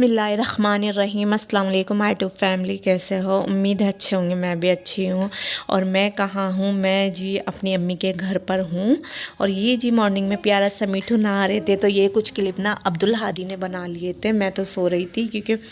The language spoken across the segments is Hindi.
बिस्मिल्लाहिर्रहमानिर्रहीम। अस्सलाम वालेकुम माय टू फैमिली, कैसे हो? उम्मीद है अच्छे होंगे। मैं भी अच्छी हूँ। और मैं कहाँ हूँ? मैं जी अपनी अम्मी के घर पर हूँ। और ये जी मॉर्निंग में प्यारा सा मिठू नहा रहे थे, तो ये कुछ क्लिप ना अब्दुल हादी ने बना लिए थे। मैं तो सो रही थी क्योंकि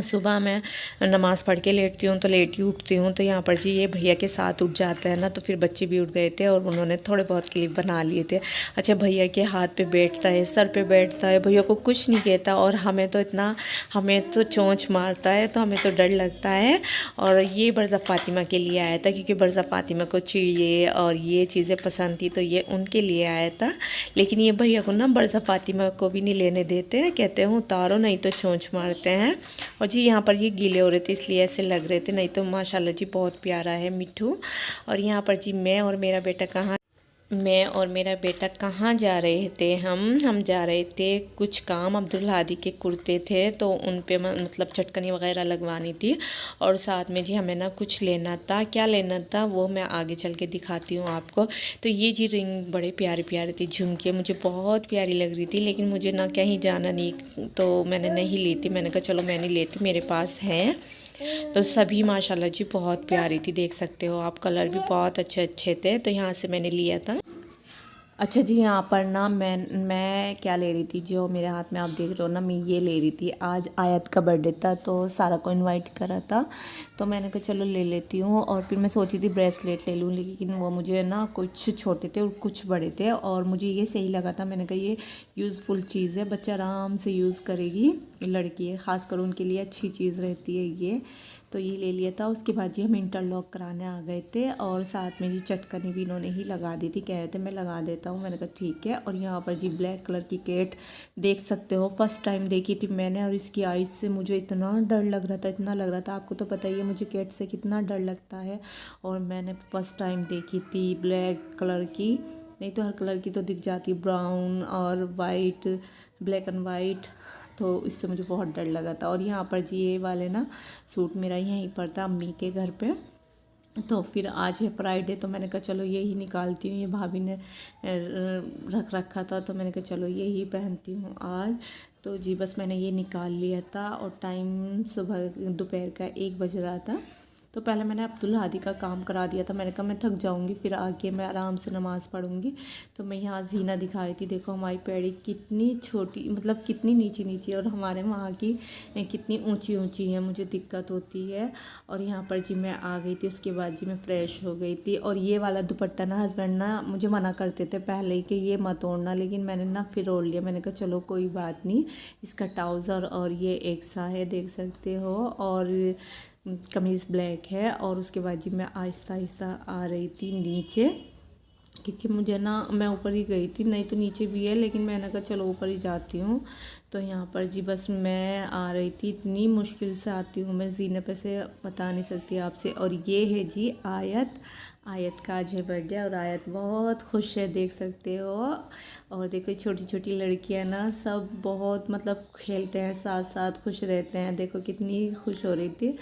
सुबह मैं नमाज़ पढ़ के लेटती हूँ तो लेट ही उठती हूँ। तो यहाँ पर जी ये भैया के साथ उठ जाते हैं ना, तो फिर बच्चे भी उठ गए थे और उन्होंने थोड़े बहुत क्लिप बना लिए थे। अच्छा, भैया के हाथ पे बैठता है, सर पे बैठता है, भैया को कुछ नहीं कहता और हमें तो चोंच मारता है, तो हमें तो डर लगता है। और ये बरज़ा फ़ातिमा के लिए आया था क्योंकि बरज़ा फ़ातिमा को चिड़िए और ये चीज़ें पसंद थी, तो ये उनके लिए आया था। लेकिन ये भैया को ना बरज़ा फ़ातिमा को भी नहीं लेने देते, कहते हैं उतारो नहीं तो चोंच मारते हैं। और जी यहाँ पर ये गीले हो रहे थे इसलिए ऐसे लग रहे थे, नहीं तो माशाल्लाह जी बहुत प्यारा है मिठू। और यहाँ पर जी मैं और मेरा बेटा कहाँ जा रहे थे? हम जा रहे थे कुछ काम। अब्दुल हादी के कुर्ते थे तो उन पे मतलब चटकनी वगैरह लगवानी थी। और साथ में जी हमें ना कुछ लेना था। क्या लेना था वो मैं आगे चल के दिखाती हूँ आपको। तो ये जी रिंग बड़े प्यारे प्यारे थी, झुमके मुझे बहुत प्यारी लग रही थी, लेकिन मुझे ना कहीं जाना नहीं तो मैंने नहीं ली थी। मैंने कहा चलो मैं नहीं लेती, मेरे पास हैं। तो सभी माशाल्लाह जी बहुत प्यारी थी, देख सकते हो आप, कलर भी बहुत अच्छे अच्छे थे, तो यहाँ से मैंने लिया था। अच्छा जी, यहाँ पर ना मैं क्या ले रही थी, जो मेरे हाथ में आप देख रहे हो ना, मैं ये ले रही थी। आज आयत का बर्थडे था तो सारा को इनवाइट करा था, तो मैंने कहा चलो ले लेती हूँ। और फिर मैं सोची थी ब्रेसलेट ले लूँ, लेकिन वो मुझे ना कुछ छोटे थे और कुछ बड़े थे, और मुझे ये सही लगा था। मैंने कहा ये यूज़फुल चीज़ है, बच्चा आराम से यूज़ करेगी, लड़की है ख़ासकर उनके लिए अच्छी चीज़ रहती है ये, तो ये ले लिया था। उसके बाद जी हम इंटरलॉक कराने आ गए थे और साथ में जी चटकनी भी इन्होंने ही लगा दी थी, कह रहे थे मैं लगा देता हूँ, मैंने कहा ठीक है। और यहाँ पर जी ब्लैक कलर की कैट देख सकते हो, फर्स्ट टाइम देखी थी मैंने, और इसकी आइज़ से मुझे इतना डर लग रहा था, इतना लग रहा था। आपको तो पता ही है मुझे कैट से कितना डर लगता है, और मैंने फ़र्स्ट टाइम देखी थी ब्लैक कलर की, नहीं तो हर कलर की तो दिख जाती, ब्राउन और वाइट, ब्लैक एंड वाइट, तो इससे मुझे बहुत डर लगा था। और यहाँ पर जी ये वाले ना सूट मेरा यहीं पर था अम्मी के घर पे, तो फिर आज है फ्राइडे तो मैंने कहा चलो यही निकालती हूँ, ये भाभी ने रख रखा था तो मैंने कहा चलो यही पहनती हूँ आज। तो जी बस मैंने ये निकाल लिया था, और टाइम सुबह दोपहर का 1 बज रहा था। तो पहले मैंने अब्दुल हादी का काम करा दिया था, मैंने कहा मैं थक जाऊंगी फिर आके मैं आराम से नमाज़ पढ़ूंगी। तो मैं यहाँ जीना दिखा रही थी, देखो हमारी पैड़ी कितनी छोटी, मतलब कितनी नीची नीची, और हमारे वहाँ की कितनी ऊंची ऊंची है, मुझे दिक्कत होती है। और यहाँ पर जी मैं आ गई थी, उसके बाद जी मैं फ़्रेश हो गई थी। और ये वाला दुपट्टा ना हस्बैंड ना मुझे मना करते थे पहले ही कि ये मत ओढ़ना, लेकिन मैंने ना फिर ओढ़ लिया। मैंने कहा चलो कोई बात नहीं, इसका ट्राउज़र और ये एक सा है, देख सकते हो, और कमीज़ ब्लैक है। और उसके बाद जी मैं आहिस्ता आहिस्ता आ रही थी नीचे, क्योंकि मुझे ना, मैं ऊपर ही गई थी, नहीं तो नीचे भी है, लेकिन मैंने कहा चलो ऊपर ही जाती हूँ। तो यहाँ पर जी बस मैं आ रही थी, इतनी मुश्किल से आती हूँ मैं, जीने पे से बता नहीं सकती आपसे। और ये है जी आयत का आज है बर्थडे, और आयत बहुत खुश है, देख सकते हो। और देखो छोटी छोटी लड़कियां ना सब बहुत मतलब खेलते हैं साथ साथ, खुश रहते हैं, देखो कितनी खुश हो रही थी।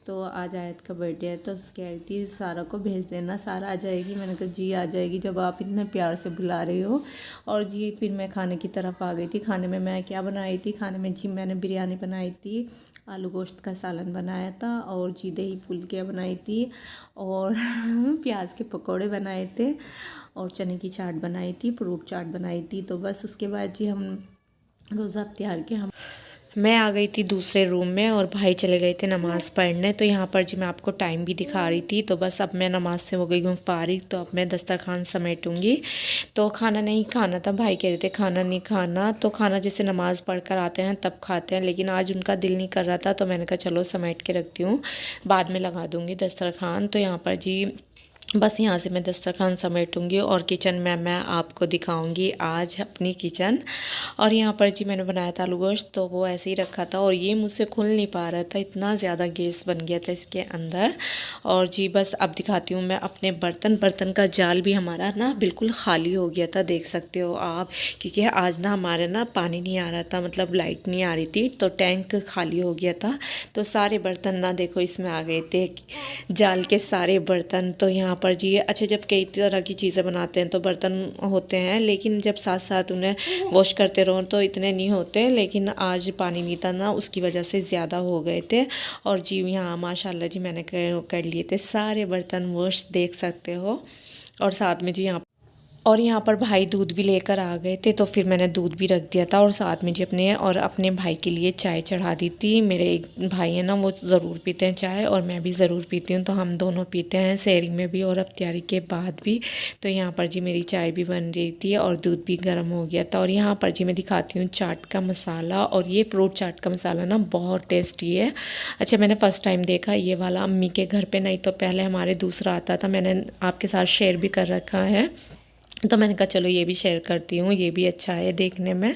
तो आज आयत का बर्थडे है, तो कह रही थी सारा को भेज देना, सारा आ जाएगी। मैंने कहा जी आ जाएगी, जब आप इतने प्यार से बुला रहे हो। और जी फिर मैं खाने की तरफ आ गई थी। खाने में मैं क्या बनाई थी, खाने में जी मैंने बिरयानी बनाई थी, आलू गोश्त का सालन बनाया था, और जी दही फुल्कियाँ बनाई थी, और प्याज के पकोड़े बनाए थे, और चने की चाट बनाई थी, फ्रूट चाट बनाई थी। तो बस उसके बाद जी हम रोज़ा अफ्तार के मैं आ गई थी दूसरे रूम में, और भाई चले गए थे नमाज़ पढ़ने। तो यहाँ पर जी मैं आपको टाइम भी दिखा रही थी। तो बस अब मैं नमाज़ से हो गई हूँ फारिग, तो अब मैं दस्तरखान समेटूँगी। तो खाना नहीं खाना था, भाई कह रहे थे खाना नहीं खाना, तो खाना जैसे नमाज़ पढ़ कर आते हैं तब खाते हैं, लेकिन आज उनका दिल नहीं कर रहा था, तो मैंने कहा चलो समेट के रखती हूँ, बाद में लगा दूँगी दस्तरखान। तो यहाँ पर जी बस यहाँ से मैं दस्तरखान समेटूँगी, और किचन में मैं आपको दिखाऊंगी आज अपनी किचन। और यहाँ पर जी मैंने बनाया था आलू गोश्त, तो वो ऐसे ही रखा था, और ये मुझसे खुल नहीं पा रहा था, इतना ज़्यादा गैस बन गया था इसके अंदर। और जी बस अब दिखाती हूँ मैं अपने बर्तन का जाल भी हमारा ना बिल्कुल खाली हो गया था, देख सकते हो आप, क्योंकि आज ना हमारे ना पानी नहीं आ रहा था, मतलब लाइट नहीं आ रही थी, तो टैंक खाली हो गया था। तो सारे बर्तन ना देखो इसमें आ गए थे, जाल के सारे बर्तन। तो यहाँ पर जी अच्छा जब कई तरह की चीज़ें बनाते हैं तो बर्तन होते हैं, लेकिन जब साथ साथ उन्हें वॉश करते रहो तो इतने नहीं होते, लेकिन आज पानी नहीं था ना, उसकी वजह से ज़्यादा हो गए थे। और जी यहाँ माशाल्लाह जी मैंने कर लिए थे सारे बर्तन वॉश, देख सकते हो। और साथ में जी यहाँ पर भाई दूध भी लेकर आ गए थे, तो फिर मैंने दूध भी रख दिया था और साथ में जी अपने भाई के लिए चाय चढ़ा दी थी। मेरे एक भाई है ना, वो ज़रूर पीते हैं चाय और मैं भी ज़रूर पीती हूँ, तो हम दोनों पीते हैं सहरी में भी और इफ्तारी के बाद भी। तो यहाँ पर जी मेरी चाय भी बन रही थी और दूध भी गर्म हो गया था। और यहाँ पर जी मैं दिखाती हूँ चाट का मसाला, और ये फ्रूट चाट का मसाला ना बहुत टेस्टी है। अच्छा मैंने फ़र्स्ट टाइम देखा ये वाला अम्मी के घर पे, नहीं तो पहले हमारे दूसरा आता था, मैंने आपके साथ शेयर भी कर रखा है। तो मैंने कहा चलो ये भी शेयर करती हूँ, ये भी अच्छा है, देखने में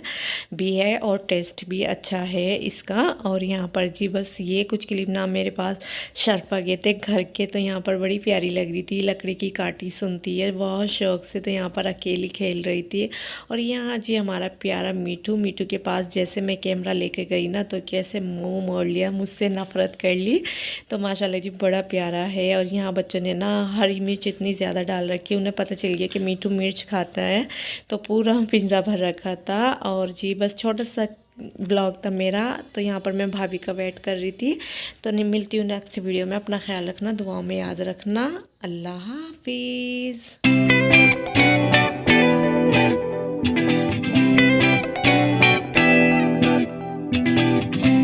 भी है और टेस्ट भी अच्छा है इसका। और यहाँ पर जी बस ये कुछ क्लिप ना मेरे पास शर्फ आ गए थे घर के, तो यहाँ पर बड़ी प्यारी लग रही थी, लकड़ी की काठी सुनती है बहुत शौक से, तो यहाँ पर अकेली खेल रही थी। और यहाँ जी हमारा प्यारा मीठू के पास जैसे मैं कैमरा लेके गई ना, तो कैसे मुँह मोड़ लिया, मुझसे नफ़रत कर ली। तो माशाल्लाह जी बड़ा प्यारा है। और यहाँ बच्चों ने ना हरी मिर्च इतनी ज़्यादा डाल रखी, उन्हें पता चल गया कि मीठू मिर्च खाता है, तो पूरा पिंजरा भर रखा था। और जी बस छोटा सा ब्लॉग था मेरा, तो यहाँ पर मैं भाभी का वेट कर रही थी। तो नहीं मिलती हूँ नेक्स्ट वीडियो में, अपना ख्याल रखना, दुआओं में याद रखना, अल्लाह हाफिज़।